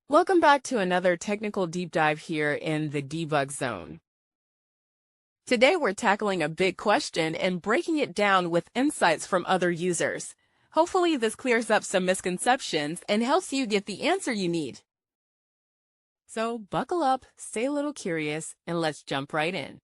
Welcome back to another technical deep dive here in the debug zone. Today we're tackling a big question and breaking it down with insights from other users. Hopefully this clears up some misconceptions and helps you get the answer you need. So buckle up, stay a little curious, and let's jump right in.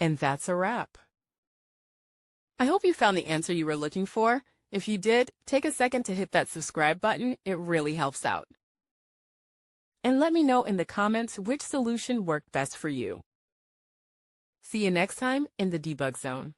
And that's a wrap. I hope you found the answer you were looking for. If you did, take a second to hit that subscribe button. It really helps out. And let me know in the comments which solution worked best for you. See you next time in the debug zone.